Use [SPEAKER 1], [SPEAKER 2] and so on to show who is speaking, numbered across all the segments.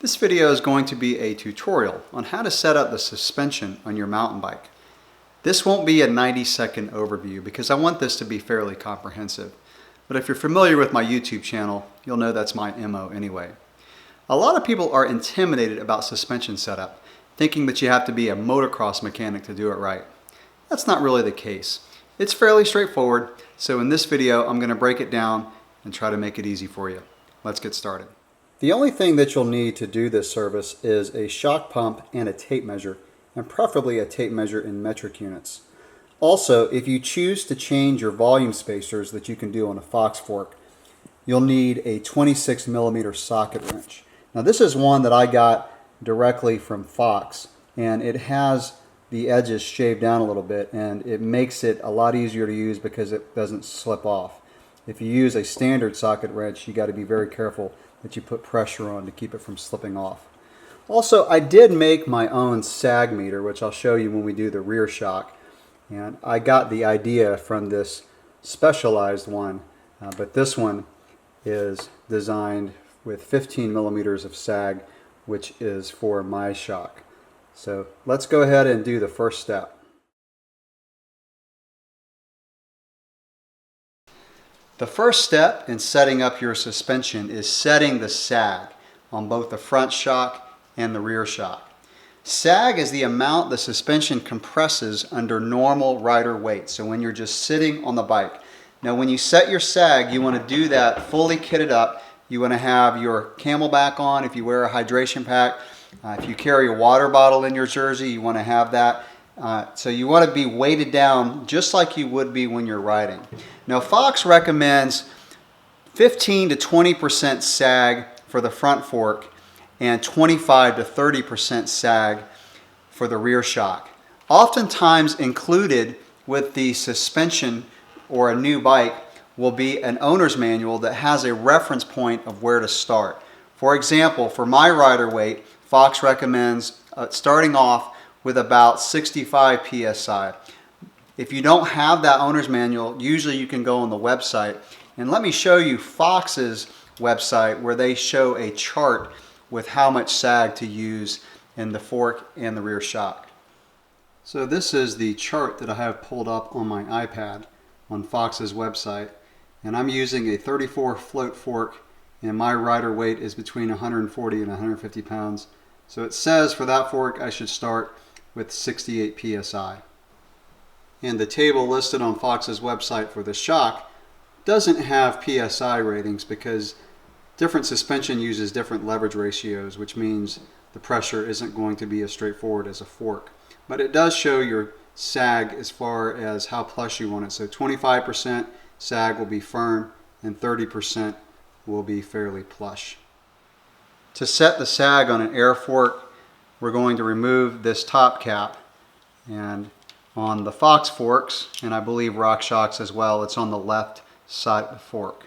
[SPEAKER 1] This video is going to be a tutorial on how to set up the suspension on your mountain bike. This won't be a 90-second overview because I want this to be fairly comprehensive. But if you're familiar with my YouTube channel, you'll know that's my MO anyway. A lot of people are intimidated about suspension setup, thinking that you have to be a motocross mechanic to do it right. That's not really the case. It's fairly straightforward, so in this video I'm going to break it down and try to make it easy for you. Let's get started. The only thing that you'll need to do this service is a shock pump and a tape measure, and preferably a tape measure in metric units. Also, if you choose to change your volume spacers that you can do on a Fox fork, you'll need a 26mm socket wrench. Now this is one that I got directly from Fox, and it has the edges shaved down a little bit, and it makes it a lot easier to use because it doesn't slip off. If you use a standard socket wrench, you got to be very careful that you put pressure on to keep it from slipping off. Also, I did make my own sag meter, which I'll show you when we do the rear shock. And I got the idea from this specialized one, but this one is designed with 15mm of sag, which is for my shock. So let's go ahead and do the first step. The first step in setting up your suspension is setting the sag on both the front shock and the rear shock. Sag is the amount the suspension compresses under normal rider weight, so when you're just sitting on the bike. Now when you set your sag, you want to do that fully kitted up. You want to have your camelback on if you wear a hydration pack. If you carry a water bottle in your jersey, you want to have that. So you want to be weighted down just like you would be when you're riding. Now Fox recommends 15 to 20% sag for the front fork and 25 to 30% sag for the rear shock. Oftentimes included with the suspension or a new bike will be an owner's manual that has a reference point of where to start. For example, for my rider weight, Fox recommends starting off with about 65 psi. If you don't have that owner's manual, usually you can go on the website. And let me show you Fox's website where they show a chart with how much sag to use in the fork and the rear shock. So this is the chart that I have pulled up on my iPad on Fox's website. And I'm using a 34 float fork, and my rider weight is between 140 and 150 pounds. So it says for that fork I should start with 68 psi. And the table listed on Fox's website for the shock doesn't have psi ratings because different suspension uses different leverage ratios, which means the pressure isn't going to be as straightforward as a fork. But it does show your sag as far as how plush you want it. So 25% sag will be firm and 30% will be fairly plush. To set the sag on an air fork, we're going to remove this top cap, and on the Fox forks, and I believe Rock Shocks as well, it's on the left side of the fork.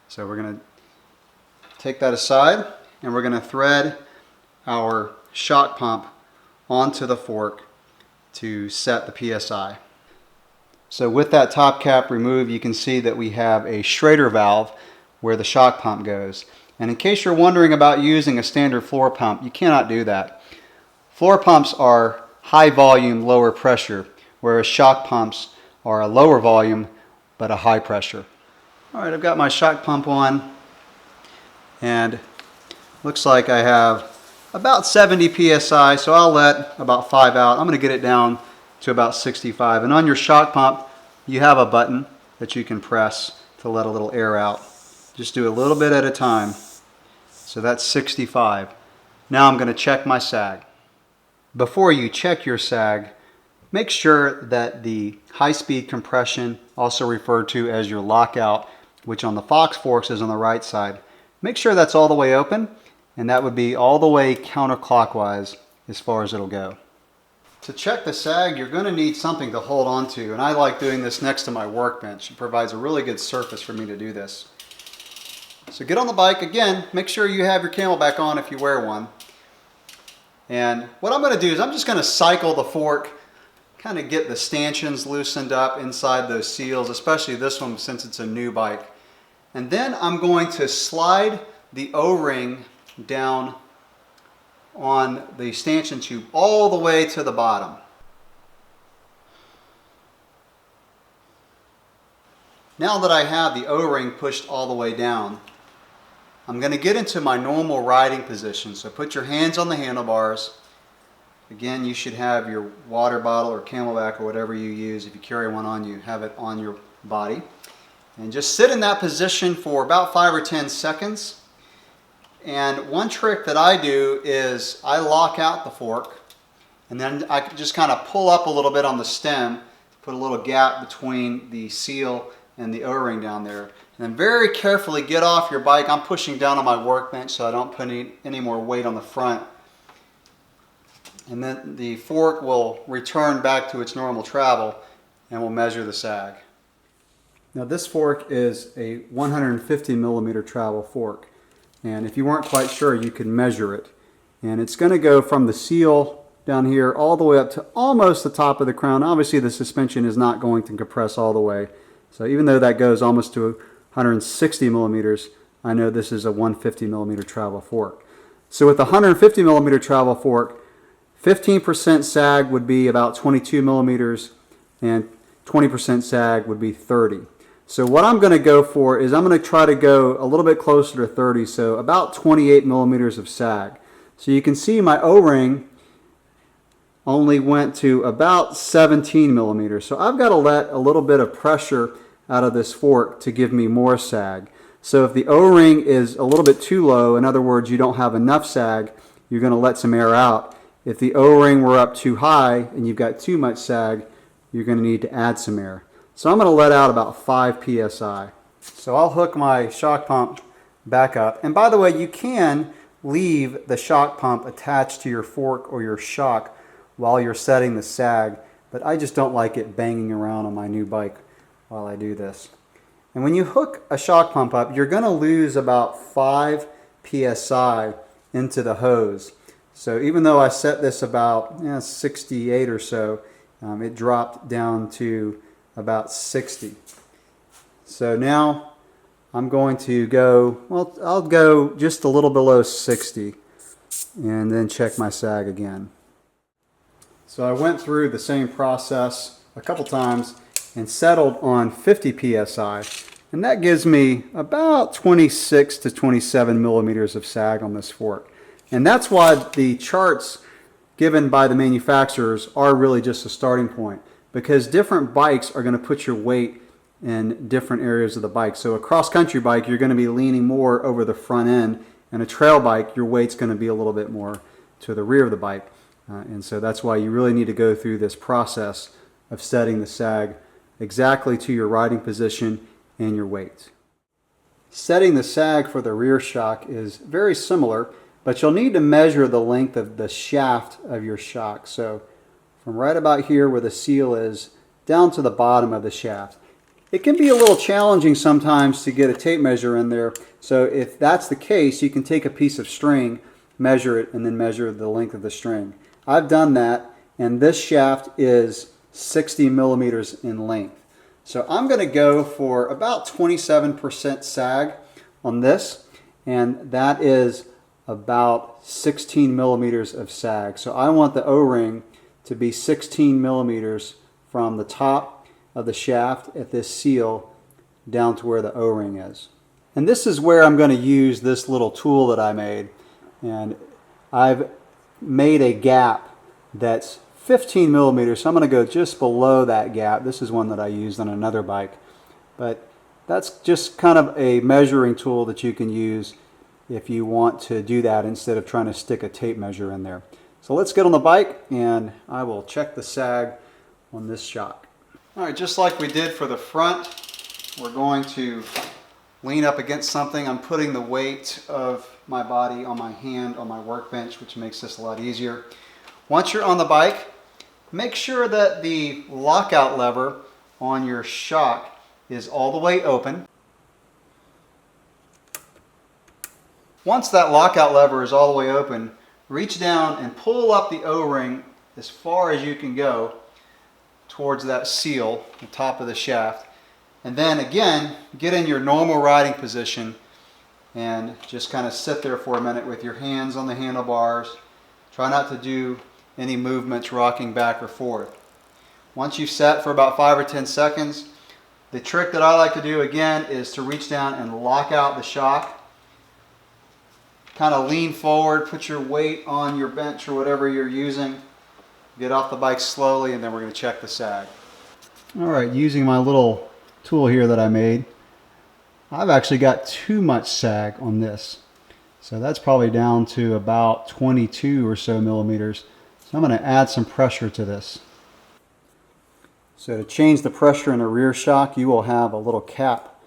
[SPEAKER 1] So we're going to take that aside, and we're going to thread our shock pump onto the fork to set the PSI. So with that top cap removed, you can see that we have a Schrader valve where the shock pump goes. And in case you're wondering about using a standard floor pump, you cannot do that. Floor pumps are high volume, lower pressure, whereas shock pumps are a lower volume but a high pressure. Alright, I've got my shock pump on, and looks like I have about 70 psi, so I'll let about 5 out. I'm going to get it down to about 65. And on your shock pump, you have a button that you can press to let a little air out. Just do a little bit at a time. So that's 65. Now I'm going to check my sag. Before you check your sag, make sure that the high-speed compression, also referred to as your lockout, which on the Fox forks is on the right side, make sure that's all the way open, and that would be all the way counterclockwise as far as it'll go. To check the sag, you're going to need something to hold on to, and I like doing this next to my workbench. It provides a really good surface for me to do this. So get on the bike, again, make sure you have your camelback on if you wear one. And what I'm going to do is I'm just going to cycle the fork, kind of get the stanchions loosened up inside those seals, especially this one since it's a new bike. And then I'm going to slide the O-ring down on the stanchion tube all the way to the bottom. Now that I have the O-ring pushed all the way down, I'm going to get into my normal riding position. So put your hands on the handlebars. Again, you should have your water bottle or Camelback or whatever you use. If you carry one on you, have it on your body. And just sit in that position for about 5 or 10 seconds. And one trick that I do is I lock out the fork, and then I can just kind of pull up a little bit on the stem to put a little gap between the seal and the O-ring down there. And then very carefully get off your bike. I'm pushing down on my workbench so I don't put any more weight on the front. And then the fork will return back to its normal travel and we'll measure the sag. Now this fork is a 150 millimeter travel fork. And if you weren't quite sure, you can measure it. And it's going to go from the seal down here all the way up to almost the top of the crown. Obviously the suspension is not going to compress all the way. So even though that goes almost to 160 millimeters, I know this is a 150 millimeter travel fork. So with the 150 millimeter travel fork, 15% sag would be about 22 millimeters and 20% sag would be 30. So what I'm going to go for is I'm going to try to go a little bit closer to 30, so about 28 millimeters of sag. So you can see my O-ring only went to about 17 millimeters. So I've got to let a little bit of pressure out of this fork to give me more sag. So if the O-ring is a little bit too low, in other words, you don't have enough sag, you're going to let some air out. If the O-ring were up too high and you've got too much sag, you're going to need to add some air. So I'm going to let out about 5 psi. So I'll hook my shock pump back up. And by the way, you can leave the shock pump attached to your fork or your shock while you're setting the sag, but I just don't like it banging around on my new bike while I do this. And when you hook a shock pump up, you're going to lose about 5 psi into the hose. So even though I set this about 68 or so, it dropped down to about 60. So now I'm going to go, well, I'll go just a little below 60 and then check my sag again. So I went through the same process a couple times and settled on 50 psi, and that gives me about 26 to 27 millimeters of sag on this fork. And that's why the charts given by the manufacturers are really just a starting point, because different bikes are going to put your weight in different areas of the bike. So a cross-country bike, you're going to be leaning more over the front end, and a trail bike, your weight's going to be a little bit more to the rear of the bike. And so that's why you really need to go through this process of setting the sag exactly to your riding position and your weight. Setting the sag for the rear shock is very similar, but you'll need to measure the length of the shaft of your shock. So from right about here where the seal is down to the bottom of the shaft. It can be a little challenging sometimes to get a tape measure in there. So if that's the case, you can take a piece of string, measure it, and then measure the length of the string. I've done that, and this shaft is 60 millimeters in length. So I'm going to go for about 27% sag on this, and that is about 16 millimeters of sag. So I want the O-ring to be 16 millimeters from the top of the shaft at this seal down to where the O-ring is. And this is where I'm going to use this little tool that I made. And I've made a gap that's 15 millimeters, so I'm going to go just below that gap. This is one that I used on another bike. But that's just kind of a measuring tool that you can use if you want to do that instead of trying to stick a tape measure in there. So let's get on the bike and I will check the sag on this shock. All right, just like we did for the front, we're going to lean up against something. I'm putting the weight of my body on my hand on my workbench, which makes this a lot easier. Once you're on the bike, make sure that the lockout lever on your shock is all the way open. Once that lockout lever is all the way open, reach down and pull up the O-ring as far as you can go towards that seal, the top of the shaft. And then again, get in your normal riding position and just kind of sit there for a minute with your hands on the handlebars Try not to do any movements rocking back or forth. Once you've set for about 5 or 10 seconds, the trick that I like to do again is to reach down and lock out the shock. Kind of lean forward, put your weight on your bench or whatever you're using. Get off the bike slowly, and then we're going to check the sag. All right, using my little tool here that I made, I've actually got too much sag on this. So that's probably down to about 22 or so millimeters. So I'm going to add some pressure to this. So to change the pressure in the rear shock, you will have a little cap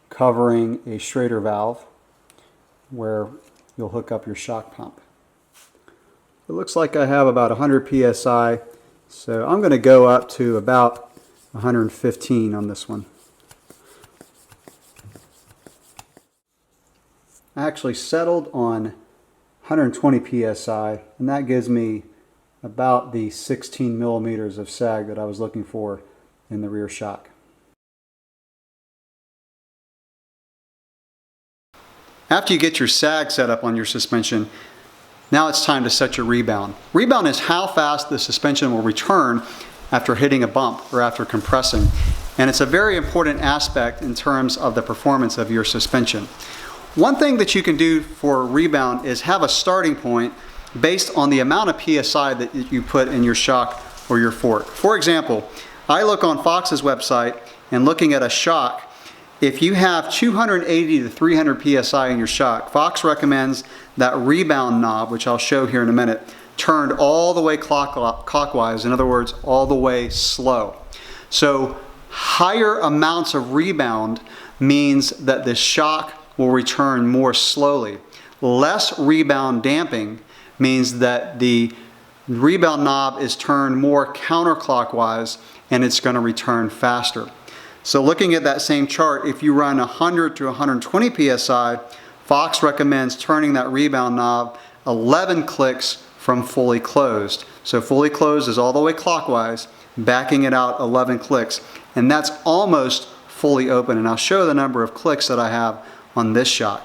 [SPEAKER 1] covering a Schrader valve where you'll hook up your shock pump. It looks like I have about 100 psi, so I'm going to go up to about 115 on this one. I actually settled on 120 psi, and that gives me about the 16 millimeters of sag that I was looking for in the rear shock. After you get your sag set up on your suspension, now it's time to set your rebound. Rebound is how fast the suspension will return after hitting a bump or after compressing. And it's a very important aspect in terms of the performance of your suspension. One thing that you can do for rebound is have a starting point based on the amount of PSI that you put in your shock or your fork. For example, I look on Fox's website and looking at a shock, if you have 280 to 300 PSI in your shock, Fox recommends that rebound knob, which I'll show here in a minute, turned all the way clockwise, in other words, all the way slow. So higher amounts of rebound means that the shock will return more slowly. Less rebound damping means that the rebound knob is turned more counterclockwise and it's going to return faster. So looking at that same chart, if you run 100 to 120 psi, Fox recommends turning that rebound knob 11 clicks from fully closed. So fully closed is all the way clockwise, backing it out 11 clicks, and that's almost fully open. And I'll show the number of clicks that I have on this shock.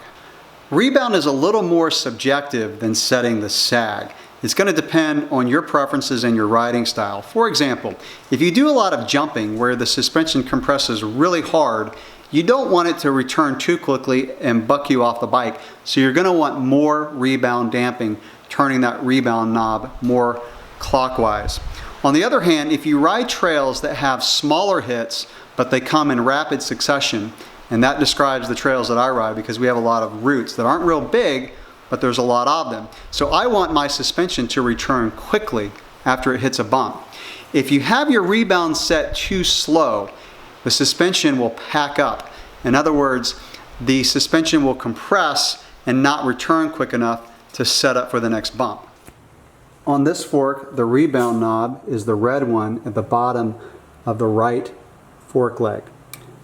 [SPEAKER 1] Rebound is a little more subjective than setting the sag. It's going to depend on your preferences and your riding style. For example, if you do a lot of jumping where the suspension compresses really hard, you don't want it to return too quickly and buck you off the bike. So you're going to want more rebound damping, turning that rebound knob more clockwise. On the other hand, if you ride trails that have smaller hits, but they come in rapid succession, and that describes the trails that I ride because we have a lot of routes that aren't real big, but there's a lot of them. So I want my suspension to return quickly after it hits a bump. If you have your rebound set too slow, the suspension will pack up. In other words, the suspension will compress and not return quick enough to set up for the next bump. On this fork, the rebound knob is the red one at the bottom of the right fork leg.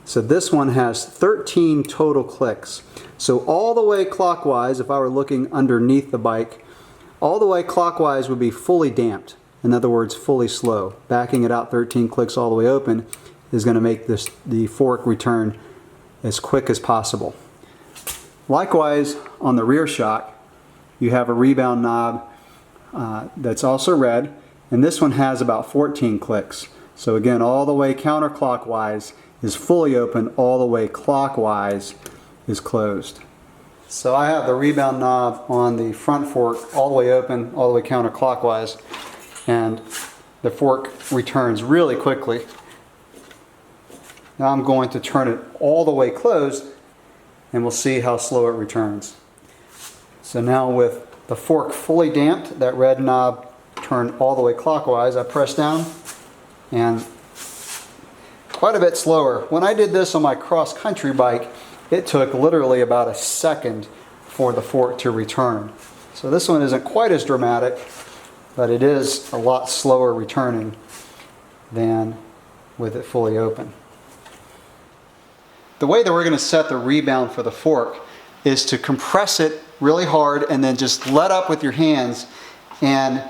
[SPEAKER 1] So this one has 13 total clicks. So all the way clockwise, if I were looking underneath the bike, all the way clockwise would be fully damped. In other words, fully slow. Backing it out 13 clicks all the way open is going to make the fork return as quick as possible. Likewise, on the rear shock, you have a rebound knob that's also red, and this one has about 14 clicks. So again, all the way counterclockwise is fully open, all the way clockwise is closed. So I have the rebound knob on the front fork all the way open, all the way counterclockwise, and the fork returns really quickly. Now I'm going to turn it all the way closed and we'll see how slow it returns. So now with the fork fully damped, that red knob turned all the way clockwise, I press down and quite a bit slower. When I did this on my cross-country bike, it took literally about a second for the fork to return. So this one isn't quite as dramatic, but it is a lot slower returning than with it fully open. The way that we're going to set the rebound for the fork is to compress it really hard and then just let up with your hands and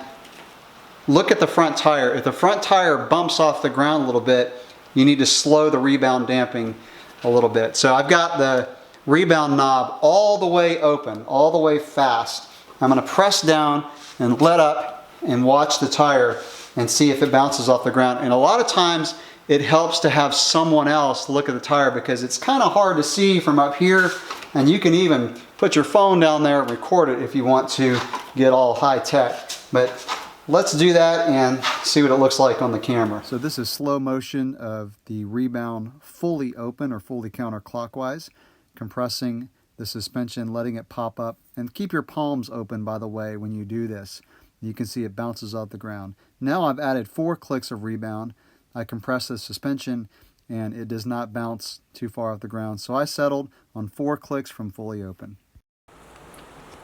[SPEAKER 1] look at the front tire. If the front tire bumps off the ground a little bit, you need to slow the rebound damping a little bit. So I've got the rebound knob all the way open, all the way fast, I'm going to press down and let up and watch the tire and see if it bounces off the ground. And a lot of times it helps to have someone else look at the tire because it's kind of hard to see from up here, and you can even put your phone down there and record it if you want to get all high tech. But let's do that and see what it looks like on the camera. So this is slow motion of the Rebound fully open or fully counterclockwise, compressing the suspension, letting it pop up. And keep your palms open, by the way, when you do this. You can see it bounces off the ground. Now I've added 4 clicks of Rebound. I compress the suspension and it does not bounce too far off the ground. So I settled on 4 clicks from fully open.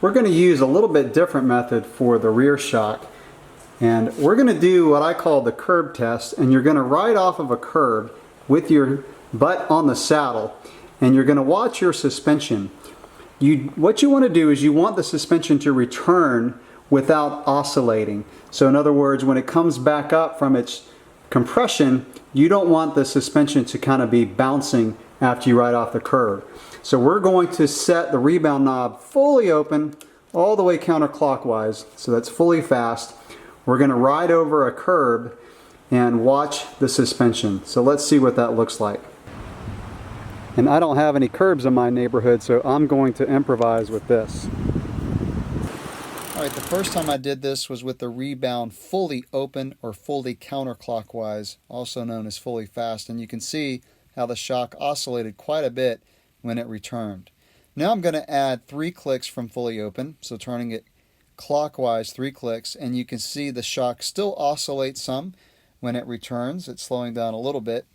[SPEAKER 1] We're going to use a little bit different method for the rear shock. And we're going to do what I call the curb test, and you're going to ride off of a curb with your butt on the saddle, and you're going to watch your suspension. What you want to do is you want the suspension to return without oscillating. So in other words, when it comes back up from its compression, you don't want the suspension to kind of be bouncing after you ride off the curb. So we're going to set the Rebound knob fully open all the way counterclockwise, so that's fully fast. We're going to ride over a curb and watch the suspension. So let's see what that looks like. And I don't have any curbs in my neighborhood, so I'm going to improvise with this. All right, the first time I did this was with the Rebound fully open or fully counterclockwise, also known as fully fast. And you can see how the shock oscillated quite a bit when it returned. Now I'm going to add 3 clicks from fully open, so turning it clockwise 3 clicks, and you can see the shock still oscillates some when it returns. It's slowing down a little bit.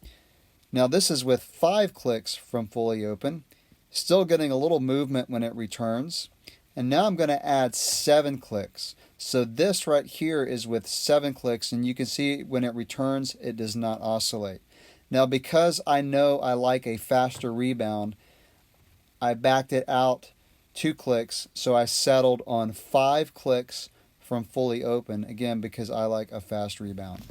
[SPEAKER 1] Now this is with 5 clicks from fully open, still getting a little movement when it returns. And now I'm going to add 7 clicks. So this right here is with 7 clicks, and you can see when it returns it does not oscillate. Now because I know I like a faster Rebound, I backed it out 2 clicks, so I settled on 5 clicks from fully open, again because I like a fast Rebound.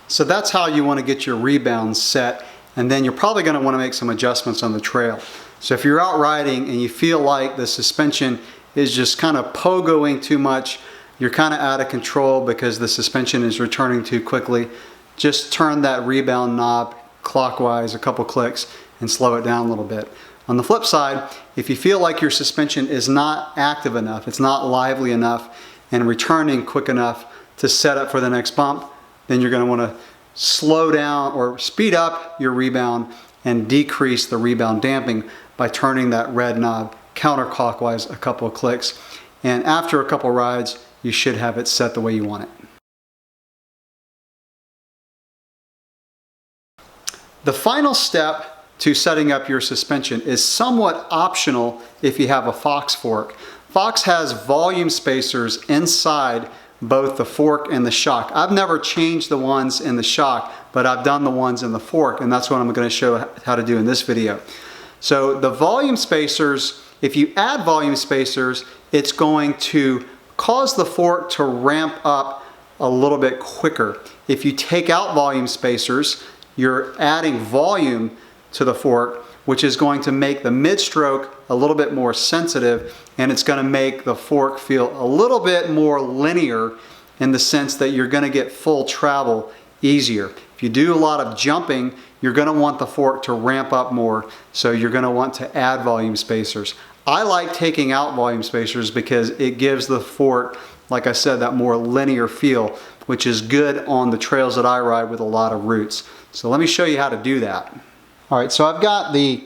[SPEAKER 1] So that's how you want to get your Rebound set, and then you're probably going to want to make some adjustments on the trail. So if you're out riding and you feel like the suspension is just kind of pogoing too much, you're kind of out of control because the suspension is returning too quickly, just turn that Rebound knob clockwise a couple clicks and slow it down a little bit. On the flip side, if you feel like your suspension is not active enough, it's not lively enough and returning quick enough to set up for the next bump, then you're going to want to slow down or speed up your Rebound and decrease the Rebound damping by turning that red knob counterclockwise a couple of clicks. And after a couple rides, you should have it set the way you want it. The final step to setting up your suspension is somewhat optional if you have a Fox fork. Fox has volume spacers inside both the fork and the shock. I've never changed the ones in the shock, but I've done the ones in the fork, and that's what I'm going to show how to do in this video. So the volume spacers, if you add volume spacers, it's going to cause the fork to ramp up a little bit quicker. If you take out volume spacers, you're adding volume to the fork, which is going to make the mid-stroke a little bit more sensitive, and it's going to make the fork feel a little bit more linear in the sense that you're going to get full travel easier. If you do a lot of jumping, you're going to want the fork to ramp up more, so you're going to want to add volume spacers. I like taking out volume spacers because it gives the fork, like I said, that more linear feel, which is good on the trails that I ride with a lot of roots. So let me show you how to do that. All right, so I've got the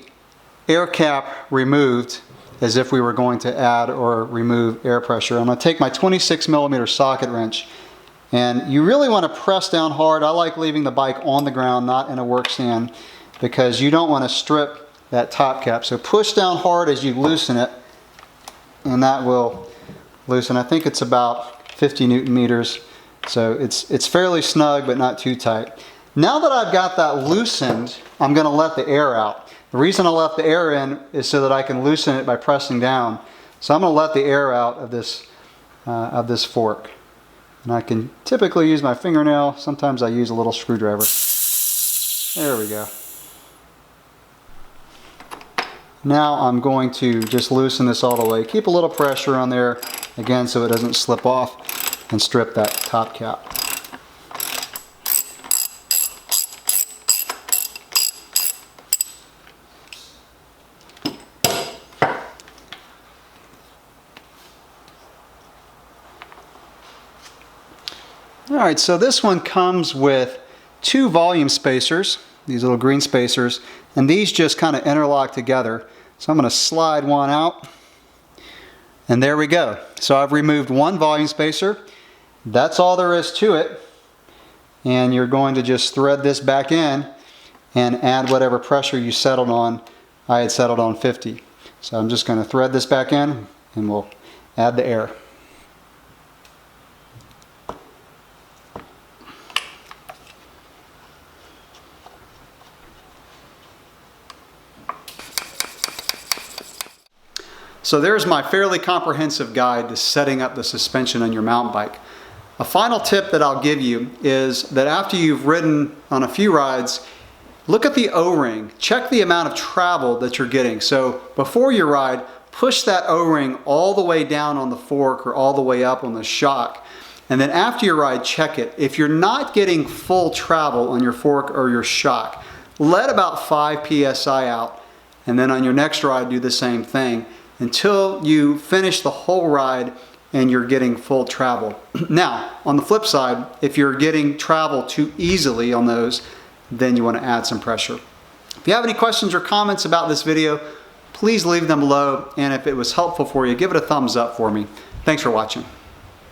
[SPEAKER 1] air cap removed as if we were going to add or remove air pressure. I'm going to take my 26mm socket wrench, and you really want to press down hard. I like leaving the bike on the ground, not in a work stand, because you don't want to strip that top cap. So push down hard as you loosen it, and that will loosen. I think it's about 50 Newton meters, so it's fairly snug but not too tight. Now that I've got that loosened, I'm going to let the air out. The reason I left the air in is so that I can loosen it by pressing down. So I'm going to let the air out of this fork. And I can typically use my fingernail. Sometimes I use a little screwdriver. There we go. Now I'm going to just loosen this all the way. Keep a little pressure on there, again, so it doesn't slip off, and strip that top cap. Alright, so this one comes with 2 volume spacers, these little green spacers, and these just kind of interlock together. So I'm going to slide one out, and there we go. So I've removed 1 volume spacer. That's all there is to it. And you're going to just thread this back in and add whatever pressure you settled on. I had settled on 50. So I'm just going to thread this back in, and we'll add the air. So there's my fairly comprehensive guide to setting up the suspension on your mountain bike. A final tip that I'll give you is that after you've ridden on a few rides, look at the O-ring. Check the amount of travel that you're getting. So before your ride, push that O-ring all the way down on the fork or all the way up on the shock. And then after your ride, check it. If you're not getting full travel on your fork or your shock, let about 5 psi out. And then on your next ride, do the same thing until you finish the whole ride and you're getting full travel. Now, on the flip side, if you're getting travel too easily on those, then you want to add some pressure. If you have any questions or comments about this video, please leave them below, and if it was helpful for you, give it a thumbs up for me. Thanks for watching.